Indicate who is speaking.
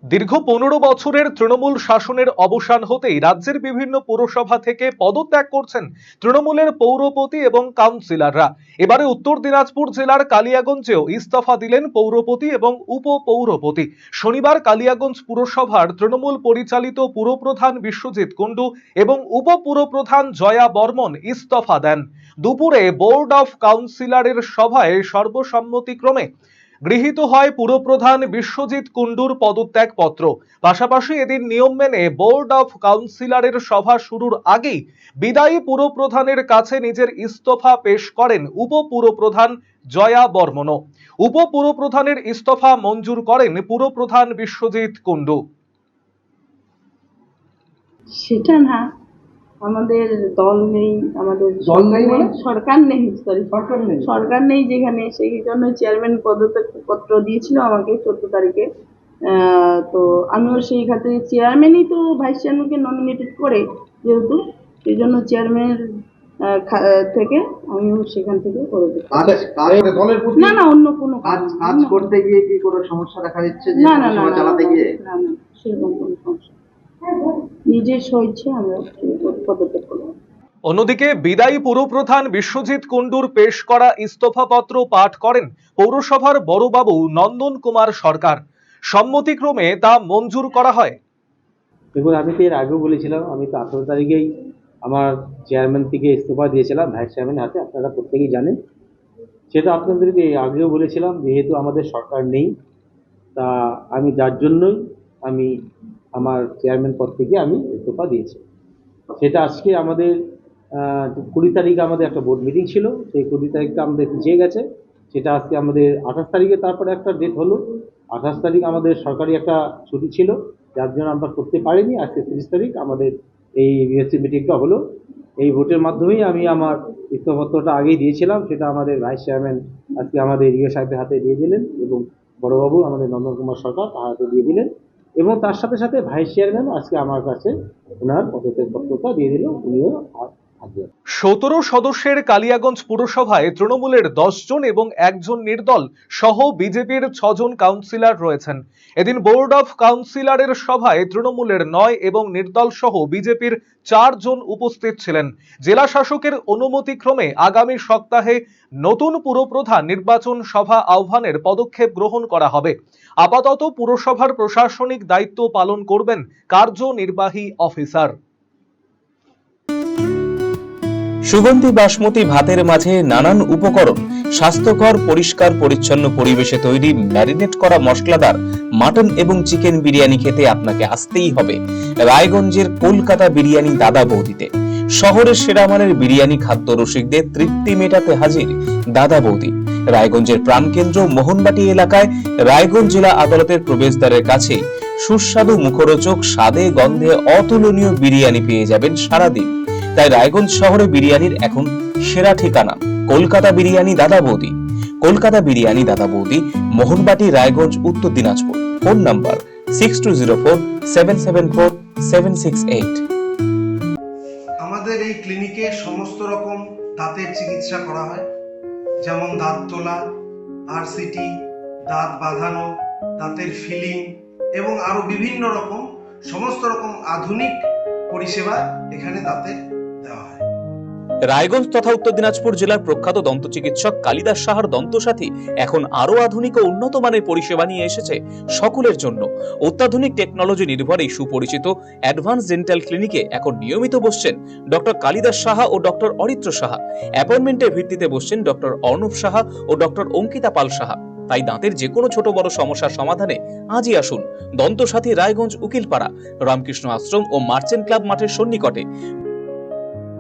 Speaker 1: দীর্ঘ 15 বছরের তৃণমূল শাসনের অবসান হতেই রাজ্যের বিভিন্ন পুরসভা থেকে পদত্যাগ করছেন তৃণমূলের পৌরপতি এবং কাউন্সিলররা। এবারে উত্তর দিনাজপুর জেলার কালিয়াগঞ্জেও ইস্তফা দিলেন পৌরপতি এবং উপপৌরপতি। শনিবার কালিয়াগঞ্জ পুরসভার তৃণমূল পরিচালিত পুরপ্রধান বিশ্বজিৎ কুণ্ডু এবং উপপুরপ্রধান জয়া বর্মন ইস্তফা দেন। দুপুরে বোর্ড অফ কাউন্সিলরের সভায় সর্বসম্মতিক্রমে গৃহীত হয় পুরপ্রধান বিশ্বজিৎ কুণ্ডুর পদত্যাগ পত্র। পাশাপাশি এদিন নিয়ম মেনে বোর্ড অফ কাউন্সিলরের সভা শুরুর আগেই বিদায়ী পুরপ্রধানের কাছে নিজের ইস্তফা পেশ করেন উপপুরপ্রধান জয়া বর্মনও। উপপুরপ্রধানের ইস্তফা মঞ্জুর করেন পুরপ্রধান বিশ্বজিৎ কুণ্ডু।
Speaker 2: সেটা না, আমাদের দল নেই, আমাদের
Speaker 3: দল নেই মানে
Speaker 2: সরকার নেই, সরকার নেই যেখানে, সেই জন্য চেয়ারম্যান পদত্যাগ পত্র দিয়েছিল আমাকে 14 তারিখে। তো আমিও সেই খাতে চেয়ারম্যানই তো ভাইস চেয়ারম্যানকে নমিনেটেড করে, যেহেতু সেই জন্য চেয়ারম্যানের থেকে আমিও সেখান থেকে করে দিই।
Speaker 3: দলের প্রতি
Speaker 2: না না, অন্য কোনো
Speaker 3: কাজ করতে গিয়ে কি কোনো সমস্যা দেখা যাচ্ছে যে
Speaker 2: না না না
Speaker 3: চালাতে গিয়ে?
Speaker 2: না না, সেরকম কোনো সমস্যা, নিজের স্বেচ্ছায় আমরা পদত্যাগ করলাম।
Speaker 1: অন্যদিকে বিদায়ী পুরপ্রধান বিশ্বজিৎ কুণ্ডুর পেশ করা ইস্তফাপত্র পাঠ করেন পৌরসভার বড়বাবু নন্দন কুমার সরকার। সম্মতিক্রমে তা মঞ্জুর করা হয়।
Speaker 4: দেখুন, আমি তো এর আগেও বলেছিলাম, আমি তো 18 তারিখেই আমার চেয়ারম্যান থেকে ইস্তফা দিয়েছিলাম ভাইস চেয়ারম্যানের হাতে, আপনারা প্রত্যেকেই জানেন। সেটা আপনাদেরকে আগেও বলেছিলাম, যেহেতু আমাদের সরকার নেই, তা আমি যার জন্যই আমি আমার চেয়ারম্যান পদ থেকে আমি ইস্তফা দিয়েছি। সেটা আজকে আমাদের 20 তারিখে আমাদের একটা বোর্ড মিটিং ছিল, সেই 20 তারিখটা আমাদের পিছিয়ে গেছে, সেটা আজকে আমাদের 28 তারিখে তারপরে একটা ডেট হলো। 28 তারিখ আমাদের সরকারি একটা ছুটি ছিল, যার জন্য আমরা করতে পারিনি। আজকে 30 তারিখ আমাদের এই বিএসসি মিটিংটা হলো। এই ভোটের মাধ্যমেই আমি আমার ইস্তফাপত্রটা আগেই দিয়েছিলাম, সেটা আমাদের ভাইস চেয়ারম্যান আজকে আমাদের ইয়ে সাহেবের হাতে দিয়ে দিলেন এবং বড়বাবু আমাদের নন্দন কুমার সরকার তার হাতে দিয়ে দিলেন, এবং তার সাথে সাথে ভাইস চেয়ারম্যান আজকে আমার কাছে ওনার পদত্যাগ পত্রটা দিয়ে দিল, উনিও থাকবেন।
Speaker 1: 17 সদস্যের কালিয়াগঞ্জ পুরসভায় তৃণমূলের 10 জন এবং একজন নির্দল সহ বিজেপির 6 জন কাউন্সিলর রয়েছেন। এদিন বোর্ড অফ কাউন্সিলরের সভায় তৃণমূলের 9 এবং নির্দল সহ বিজেপির 4 জন উপস্থিত ছিলেন। জেলা শাসকের অনুমতিক্রমে আগামী সপ্তাহে নতুন পুরপ্রধান নির্বাচন সভা আহ্বানের পদক্ষেপ গ্রহণ করা হবে। আপাতত পুরসভার প্রশাসনিক দায়িত্ব পালন করবেন কার্যনির্বাহী অফিসার।
Speaker 5: সুগন্ধি বাসমতি ভাতের মাঝে নানান উপকরণ, স্বাস্থ্যকর পরিষ্কার পরিচ্ছন্ন পরিবেশে তৈরি ম্যারিনেট করা মশলাদার মাটন এবং চিকেন বিরিয়ানি খেতে আপনাকে আসতেই হবে রায়গঞ্জের কলকাতা বিরিয়ানি দাদা বৌদিতে। শহরের সেরা মানের বিরিয়ানি খাদ্য রসিকদের তৃপ্তি মেটাতে হাজির দাদা বৌদি। রায়গঞ্জের প্রাণকেন্দ্র মোহনবাটি এলাকায় রায়গঞ্জ জেলা আদালতের প্রবেশদ্বারের কাছে সুস্বাদু মুখরোচক স্বাদে গন্ধে অতুলনীয় বিরিয়ানি পেয়ে যাবেন সারাদিন। তাই রায়গঞ্জ শহরে বিরিয়ানির এখন সেরা ঠিকানা কলকাতা বিরিয়ানি দাদা বৌদি। কলকাতা বিরিয়ানি দাদা বৌদি, মোহনবাটি, রায়গঞ্জ, উত্তর দিনাজপুর। Phone number 6204774768।
Speaker 6: আমাদের এই ক্লিনিকে সমস্ত রকম দাঁতের চিকিৎসা করা হয়, যেমন দাঁত তোলা, আরসিটি, দাঁত বাঁধানো, দাঁতের ফিলিং এবং আরো বিভিন্ন রকম সমস্ত রকম আধুনিক পরিষেবা এখানে দাঁতের দেওয়া হয়।
Speaker 5: রায়গঞ্জ তথা উত্তর দিনাজপুর জেলার প্রখ্যাত দন্ত চিকিৎসক কালিদাস সাহার দন্তসাথী এখন আরো আধুনিক ও উন্নত মানের পরিষেবা নিয়ে এসেছে সকলের জন্য। অত্যাধুনিক টেকনোলজি নির্ভর এই সুপরিচিত অ্যাডভান্স ডেন্টাল ক্লিনিকে এখন নিয়মিত বসছেন ডক্টর কালিদাস সাহা ও ডক্টর অরিত্র সাহা। অ্যাপয়েন্টমেন্টের ভিত্তিতে বসছেন ডক্টর অর্ণব সাহা ও ডক্টর অঙ্কিতা পাল সাহা। তাই দাঁতের যে কোনো ছোট বড় সমস্যার সমাধানে আজই আসুন দন্তসাথী, রায়গঞ্জ, উকিলপাড়া, রামকৃষ্ণ আশ্রম ও মার্চেন্ট ক্লাব মাঠের সন্নিকটে।